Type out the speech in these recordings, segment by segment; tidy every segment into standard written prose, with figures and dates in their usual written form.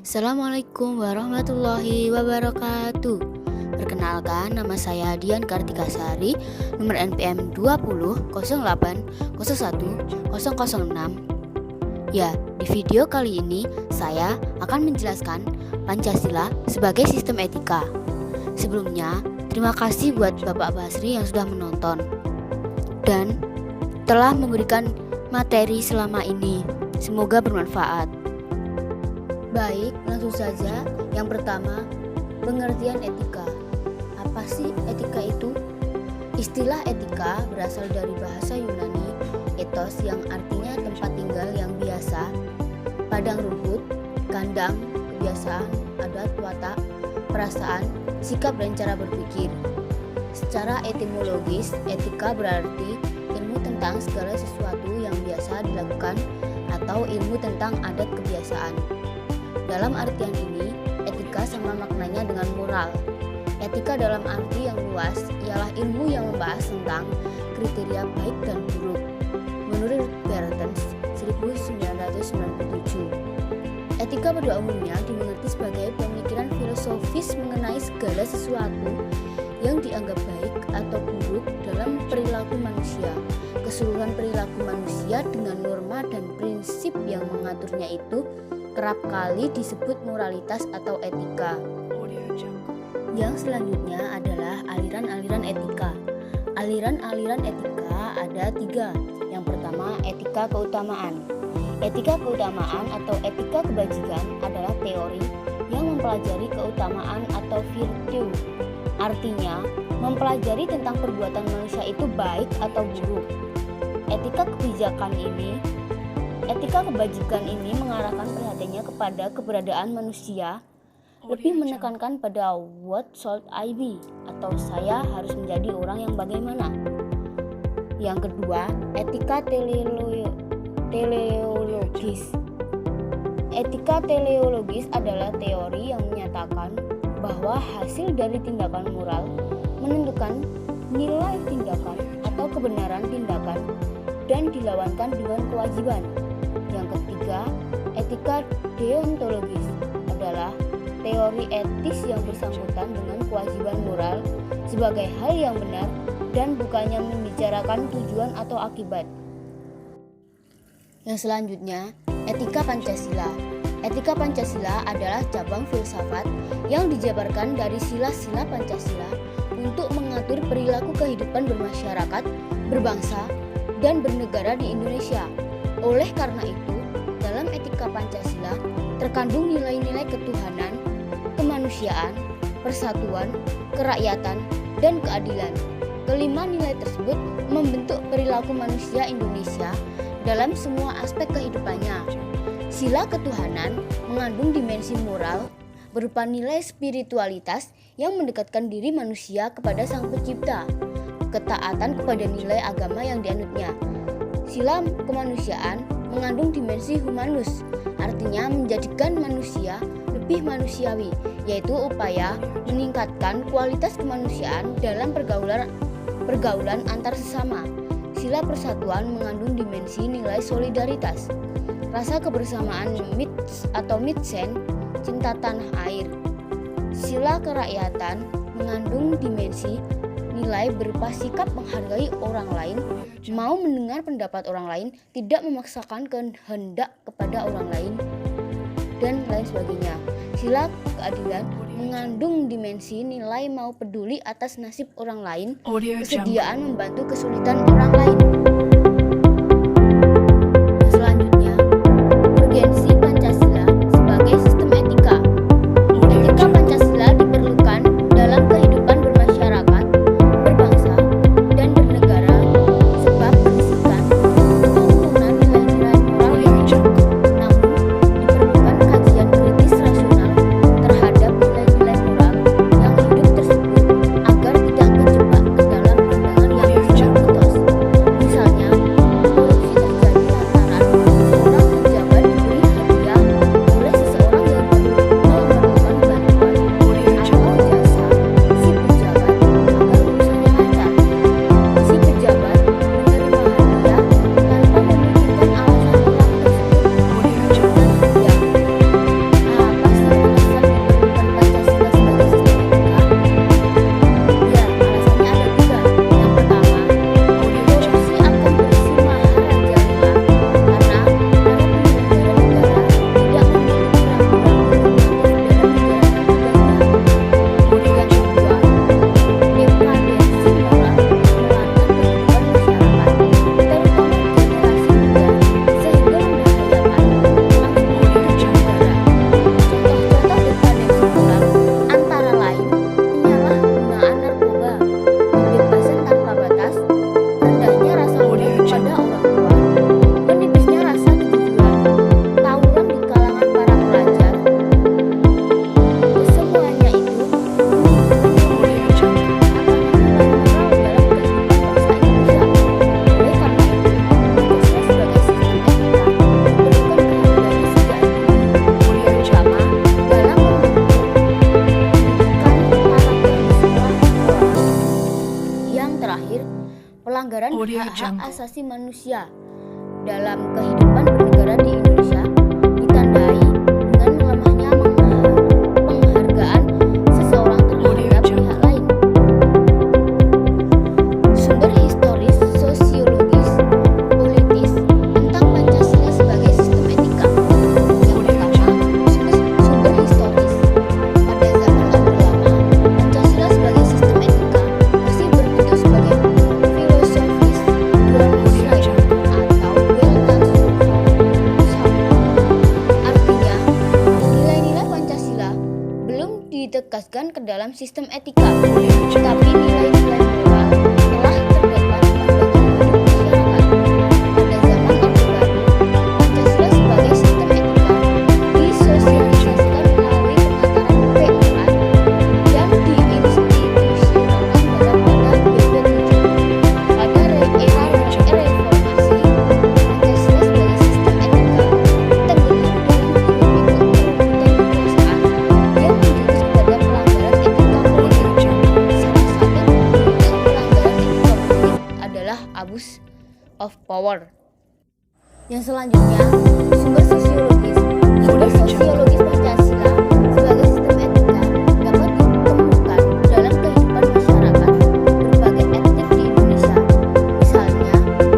Assalamualaikum warahmatullahi wabarakatuh. Perkenalkan, nama saya Dian Kartikasari, nomor NPM 20.08.01.006. Ya, di video kali ini saya akan menjelaskan Pancasila sebagai sistem etika. Sebelumnya, terima kasih buat Bapak Basri yang sudah menonton dan telah memberikan materi selama ini. Semoga bermanfaat. Baik, langsung saja. Yang pertama, pengertian etika. Apa sih etika itu? Istilah etika berasal dari bahasa Yunani ethos yang artinya tempat tinggal yang biasa, padang rumput, kandang, kebiasaan, adat, watak, perasaan, sikap dan cara berpikir. Secara etimologis, etika berarti ilmu tentang segala sesuatu yang biasa dilakukan atau ilmu tentang adat kebiasaan. Dalam artian ini, etika sama maknanya dengan moral. Etika dalam arti yang luas ialah ilmu yang membahas tentang kriteria baik dan buruk. Menurut Bertens 1997, etika pada umumnya dimengerti sebagai pemikiran filosofis mengenai segala sesuatu yang dianggap baik atau buruk dalam perilaku manusia. Keseluruhan perilaku manusia dengan norma dan prinsip yang mengaturnya itu kerap kali disebut moralitas atau etika. Yang selanjutnya adalah aliran-aliran etika. Aliran-aliran etika ada 3. Yang pertama, etika keutamaan. Etika keutamaan atau etika kebajikan adalah teori yang mempelajari keutamaan atau virtue. Artinya, mempelajari tentang perbuatan manusia itu baik atau buruk. Etika kebajikan ini mengarahkan perhatiannya kepada keberadaan manusia, lebih menekankan pada what should I be atau saya harus menjadi orang yang bagaimana. Yang kedua, etika teleologis. Etika teleologis adalah teori yang menyatakan bahwa hasil dari tindakan moral menentukan nilai tindakan atau kebenaran tindakan dan dilawankan dengan kewajiban. Yang ketiga, etika deontologis adalah teori etis yang bersangkutan dengan kewajiban moral sebagai hal yang benar dan bukannya membicarakan tujuan atau akibat. Yang selanjutnya, etika Pancasila. Etika Pancasila adalah cabang filsafat yang dijabarkan dari sila-sila Pancasila untuk mengatur perilaku kehidupan bermasyarakat, berbangsa, dan bernegara di Indonesia. Oleh karena itu, dalam etika Pancasila terkandung nilai-nilai ketuhanan, kemanusiaan, persatuan, kerakyatan, dan keadilan. Kelima nilai tersebut membentuk perilaku manusia Indonesia dalam semua aspek kehidupannya. Sila ketuhanan mengandung dimensi moral berupa nilai spiritualitas yang mendekatkan diri manusia kepada Sang Pencipta, ketaatan kepada nilai agama yang dianutnya. Sila kemanusiaan mengandung dimensi humanus, artinya menjadikan manusia lebih manusiawi, yaitu upaya meningkatkan kualitas kemanusiaan dalam pergaulan antar sesama. Sila persatuan mengandung dimensi nilai solidaritas, rasa kebersamaan Mitsen, cinta tanah air. Sila kerakyatan mengandung dimensi nilai berupa sikap menghargai orang lain, mau mendengar pendapat orang lain, tidak memaksakan kehendak kepada orang lain, dan lain sebagainya. Sila keadilan mengandung dimensi nilai mau peduli atas nasib orang lain, kesediaan membantu kesulitan orang lain. Selanjutnya, urgensi Pancasila sebagai sistem etika. Etika Pancasila diperlukan dalam kehidupan bermasyarakat, berbangsa, dan bernegara sebab berisikan tuntunan nilai-nilai moral yang hidup. Namun, diperlukan kajian kritis rasional terhadap nilai-nilai moral yang hidup tersebut agar tidak terjebak ke dalam pandangan yang tidak putus. hak asasi manusia dalam kehidupan bernegara di Indonesia ditandai dengan melemahnya penghargaan seseorang terhadap pihak lain. Sumber historis, sosiologis, politis tentang Pancasila sebagai sistem etika. Yang pertama, sumber historis. Pada zaman Orde Lama, Pancasila sebagai sistem etika masih berbentuk sebagai filosofis Dwanusai atau Weltansuh. Artinya, nilai-nilai Pancasila belum ditegaskan ke dalam sistem etika, tetapi nilai-nilai moral telah terdapat pada masyarakat. Pada zaman Orde Baru, Pancasila sebagai sistem etika disosialisasikan melalui pengataran P4 dan diinstitusionalkan dalam Undang BP7. Pada era reformasi, Pancasila sebagai sistem etika tenggelam dalam hiruk-pikuk perebutan kekuasaan yang menjurus kepada pelanggaran etika politik. Salah satu bentuk pelanggaran etika politik adalah abuse of power. Yang selanjutnya, sumber sosiologis. Sumber sosiologis Pancasila sebagai sistem etika dapat ditemukan dalam kehidupan masyarakat berbagai etnik di Indonesia. Misalnya,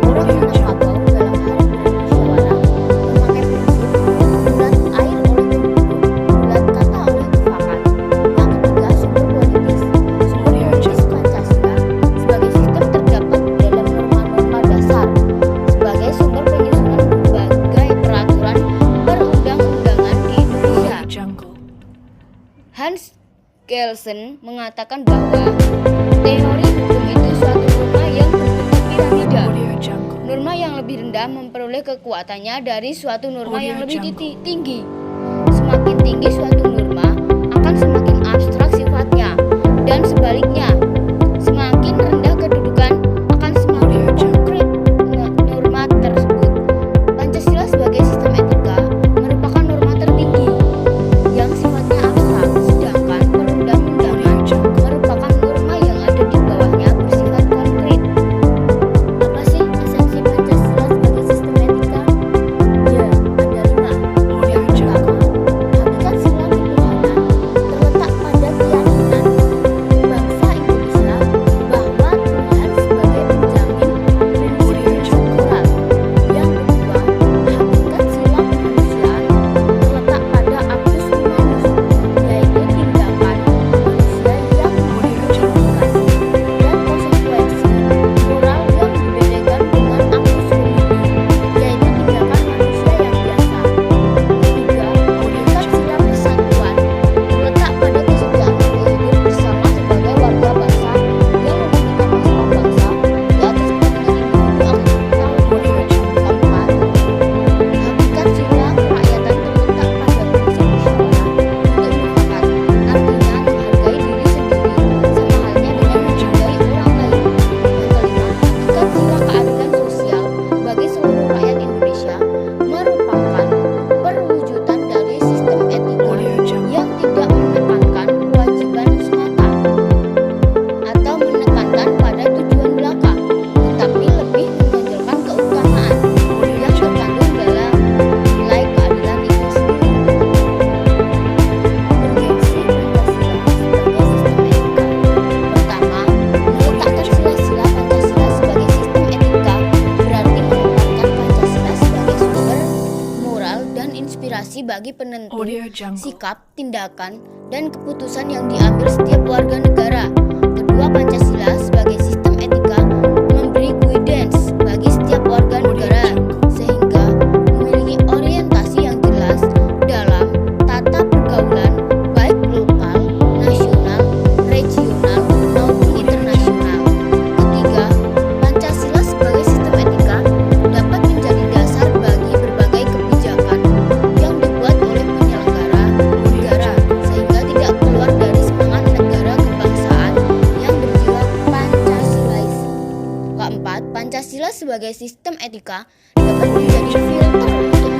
orang Minangkabau dalam hari bermusyawarah memakai prinsip bulat air oleh penduduk, bulat kata oleh mufakat. Yang ketiga, sumber politis. Sumber politis Pancasila sebagai sistem terdapat dalam norma-norma dasar sebagai sumber penyusunan berbagai peraturan perundang-undangan di Indonesia. Hans Kelsen mengatakan bahwa teori hukum itu suatu norma yang berbentuk piramida. Norma yang lebih rendah memperoleh kekuatannya dari suatu norma yang lebih tinggi. Semakin tinggi suatu norma akan semakin abstrak sifatnya, dan sebaliknya, semakin rendah kedudukan akan semakin konkret norma tersebut. Pancasila sebagai sistem etika merupakan norma tertinggi yang sifatnya abstrak, sedangkan perundang-undangan merupakan norma yang ada di bawahnya bersifat konkret. Apa sih esensi Pancasila sebagai sistem etika? Ya, ada 5. Yang pertama, hakikat sila ketuhanan terletak pada keyakinan bangsa Indonesia bahwa Tuhan sebagai penjamin prinsip-prinsip moral. Yang kedua, hakikat sila kemanusiaan terletak pada actus humanus, yaitu tindakan manusia yang mengindikasi dan konsekuensi moral yang dibedakan dengan actus humani, yaitu tindakan manusia yang biasa. Ketiga, hakikat sila persatuan terletak pada kesetiaan untuk hidup bersama sebagai warga bangsa yang mementingkan masalah bangsa di atas kepentingan individu atau keempat, hakikat sila kerakyatan terletak pada prinsip musyawarah untuk mufakat, artinya menghargai diri sendiri sama halnya dengan menghargai orang lain. Yang kelima, hakikat sila keadilan sosial bagi seluruh rakyat Indonesia merupakan perwujudan dari sistem etika yang tidak menekankan kewajiban semata atau menekankan pada tujuan belaka, tetapi lebih menonjolkan keutamaan yang terkandung dalam nilai keadilan itu sendiri. Urgensi Pancasila sebagai sistem etika. Pertama, meletakkan sila-sila Pancasila sebagai sistem etika berarti menempatkan Pancasila sebagai sumber moral dan inspirasi bagi penentu sikap, tindakan, dan keputusan yang diambil setiap warga negara. Kedua, Pancasila sebagai sistem etika memberi guidance bagi setiap warga negara sehingga memiliki orientasi yang jelas dalam tata pergaulan baik lokal, nasional, regional, maupun internasional. Ketiga, Pancasila sebagai sistem etika dapat menjadi dasar bagi berbagai kebijakan yang dibuat oleh penyelenggara negara sehingga tidak keluar dari semangat negara kebangsaan yang berjiwa Pancasilais. Keempat, Pancasila sebagai sistem etika dapat menjadi filter untuk